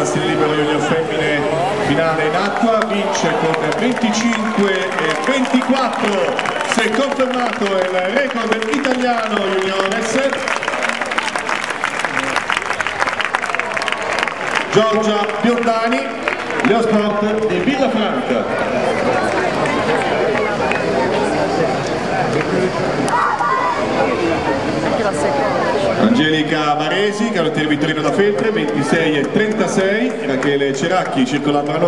Stile libero junior femmine, finale in acqua, vince con 25-24, si è confermato il record italiano juniores. Giorgia Biondani, Leosport di Villafranca. Angelica Varesi, canottiere Vittorino da Feltre, 26-36, Rachele Ceracchi, circolando la